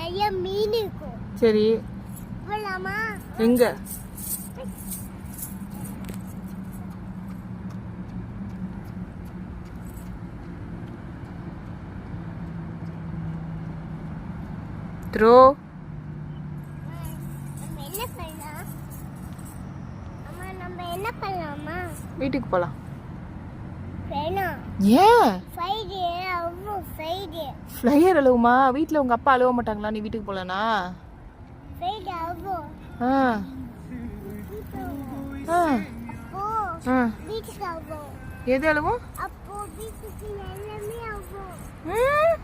நிறைய மீன் இருக்கும். சரி போலாமா? எங்க? த்ரோ நம்ம என்ன பண்ணலாம்? அம்மா நம்ம என்ன பண்ணலாமா? வீட்டுக்கு போலாம். வேணாம். ஏன்? ஃப்ரைடே அவ்வளோ ஃப்ரைடே. ஃப்ளையர் அழுவுமா? வீட்டில் உங்கள் அப்பா அழுவ மாட்டாங்களா நீ வீட்டுக்கு போகலனா? ஃப்ரைடே அவ்வளோ. ஆ ஆ அப்போ ஆ வீட்டுக்கு அவ்வளோ. எது அழுவும்? அப்போ வீட்டுக்கு எல்லாமே அவ்வளோ. ம்